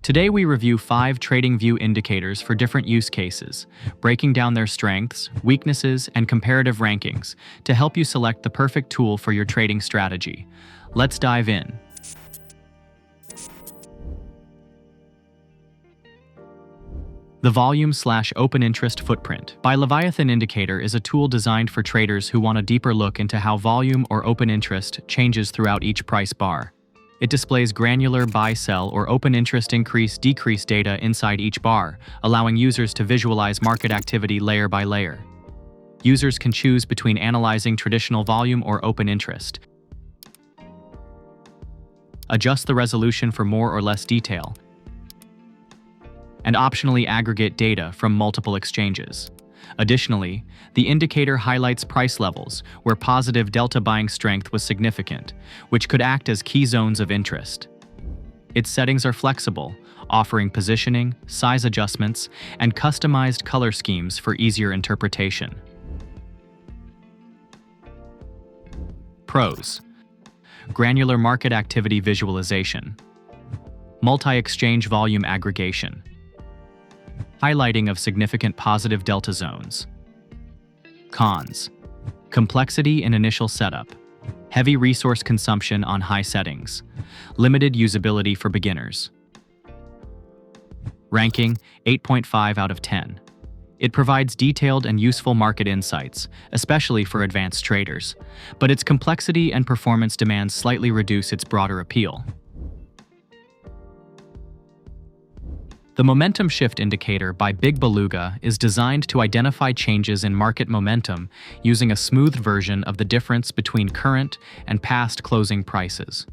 Today we review 5 TradingView indicators for different use cases, breaking down their strengths, weaknesses, and comparative rankings to help you select the perfect tool for your trading strategy. Let's dive in. The Volume/Open Interest Footprint by Leviathan Indicator is a tool designed for traders who want a deeper look into how volume or open interest changes throughout each price bar. It displays granular buy-sell or open interest increase-decrease data inside each bar, allowing users to visualize market activity layer by layer. Users can choose between analyzing traditional volume or open interest, adjust the resolution for more or less detail, and optionally aggregate data from multiple exchanges. Additionally, the indicator highlights price levels where positive delta buying strength was significant, which could act as key zones of interest. Its settings are flexible, offering positioning, size adjustments, and customized color schemes for easier interpretation. Pros: granular market activity visualization, multi-exchange volume aggregation, highlighting of significant positive delta zones. Cons: complexity in initial setup, heavy resource consumption on high settings, limited usability for beginners. Ranking: 8.5 out of 10. It provides detailed and useful market insights, especially for advanced traders, but its complexity and performance demands slightly reduce its broader appeal. The Momentum Shift Indicator by Big Beluga is designed to identify changes in market momentum using a smoothed version of the difference between current and past closing prices.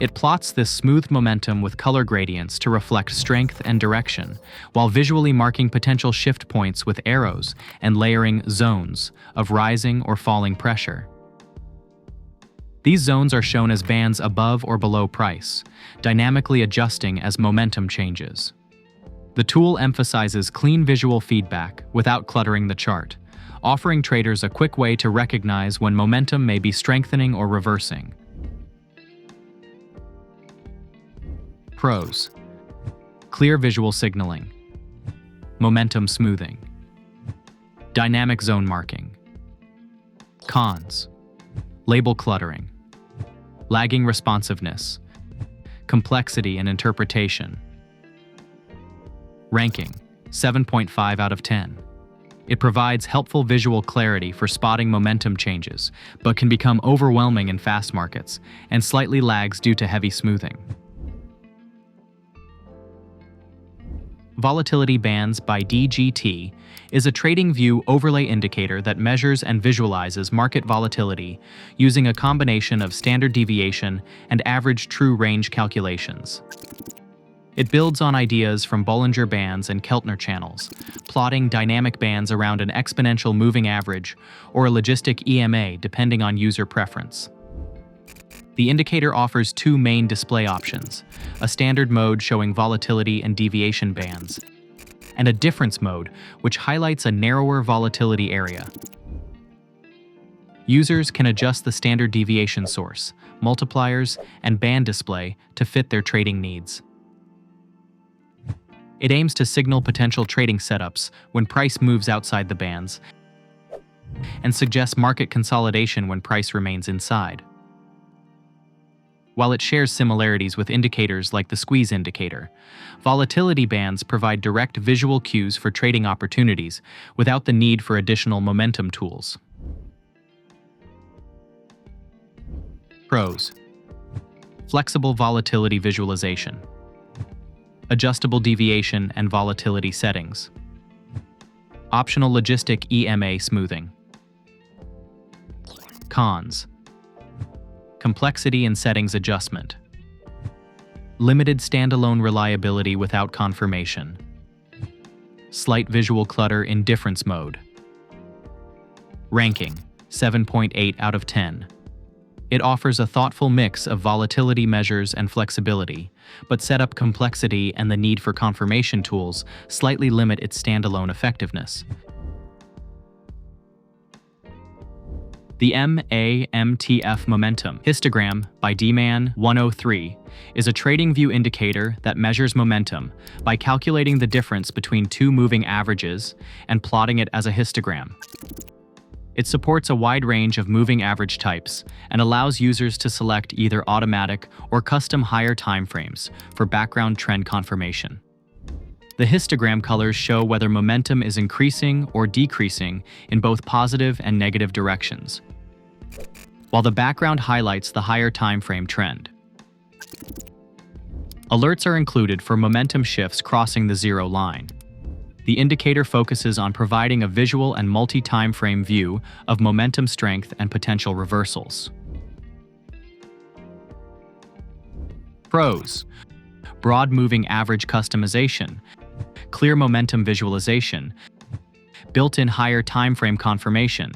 It plots this smoothed momentum with color gradients to reflect strength and direction, while visually marking potential shift points with arrows and layering zones of rising or falling pressure. These zones are shown as bands above or below price, dynamically adjusting as momentum changes. The tool emphasizes clean visual feedback without cluttering the chart, offering traders a quick way to recognize when momentum may be strengthening or reversing. Pros: clear visual signaling, momentum smoothing, dynamic zone marking. Cons: label cluttering, lagging responsiveness, complexity and interpretation. Ranking: 7.5 out of 10. It provides helpful visual clarity for spotting momentum changes, but can become overwhelming in fast markets and slightly lags due to heavy smoothing. Volatility Bands by DGT is a TradingView overlay indicator that measures and visualizes market volatility using a combination of standard deviation and average true range calculations. It builds on ideas from Bollinger Bands and Keltner channels, plotting dynamic bands around an exponential moving average or a logistic EMA depending on user preference. The indicator offers 2 main display options: a standard mode showing volatility and deviation bands, and a difference mode, which highlights a narrower volatility area. Users can adjust the standard deviation source, multipliers, and band display to fit their trading needs. It aims to signal potential trading setups when price moves outside the bands and suggests market consolidation when price remains inside. While it shares similarities with indicators like the squeeze indicator, volatility bands provide direct visual cues for trading opportunities without the need for additional momentum tools. Pros: flexible volatility visualization, adjustable deviation and volatility settings, optional logistic EMA smoothing. Cons: complexity in settings adjustment, limited standalone reliability without confirmation, slight visual clutter in difference mode. Ranking: 7.8 out of 10. It offers a thoughtful mix of volatility measures and flexibility, but setup complexity and the need for confirmation tools slightly limit its standalone effectiveness. The MAMTF momentum histogram by DMAN 103 is a TradingView indicator that measures momentum by calculating the difference between two moving averages and plotting it as a histogram. It supports a wide range of moving average types and allows users to select either automatic or custom higher timeframes for background trend confirmation. The histogram colors show whether momentum is increasing or decreasing in both positive and negative directions, while the background highlights the higher timeframe trend. Alerts are included for momentum shifts crossing the zero line. The indicator focuses on providing a visual and multi-timeframe view of momentum strength and potential reversals. Pros: broad moving average customization, clear momentum visualization, built-in higher timeframe confirmation.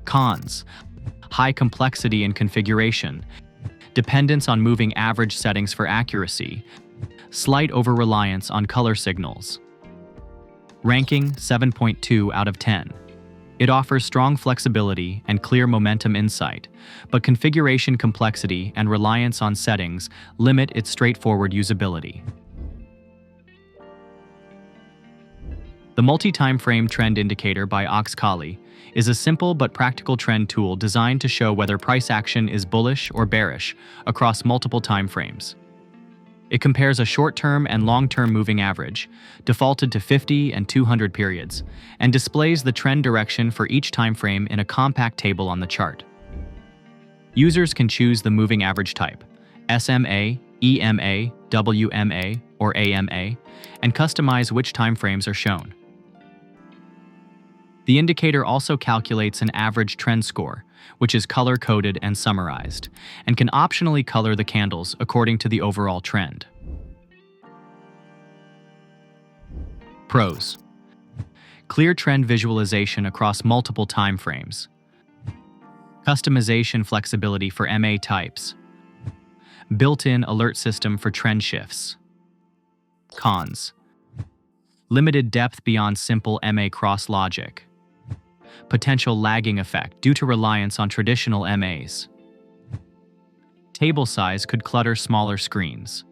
Cons: high complexity in configuration, dependence on moving average settings for accuracy, slight over-reliance on color signals. Ranking 7.2 out of 10. It offers strong flexibility and clear momentum insight, but configuration complexity and reliance on settings limit its straightforward usability. The Multi-Timeframe Trend Indicator by Oxcali is a simple but practical trend tool designed to show whether price action is bullish or bearish across multiple timeframes. It compares a short-term and long-term moving average, defaulted to 50 and 200 periods, and displays the trend direction for each timeframe in a compact table on the chart. Users can choose the moving average type, SMA, EMA, WMA, or AMA, and customize which timeframes are shown. The indicator also calculates an average trend score, which is color-coded and summarized, and can optionally color the candles according to the overall trend. Pros: clear trend visualization across multiple timeframes, customization flexibility for MA types, built-in alert system for trend shifts. Cons: limited depth beyond simple MA cross logic, potential lagging effect due to reliance on traditional MAs. Table size could clutter smaller screens.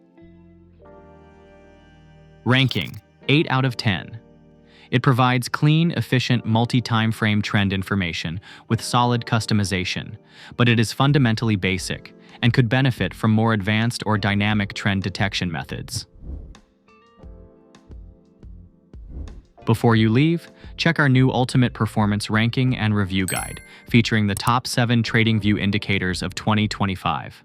Ranking 8 out of 10. It provides clean, efficient multi-timeframe trend information with solid customization, but it is fundamentally basic and could benefit from more advanced or dynamic trend detection methods. Before you leave, check our new Ultimate Performance Ranking and Review Guide, featuring the top 7 TradingView indicators of 2025.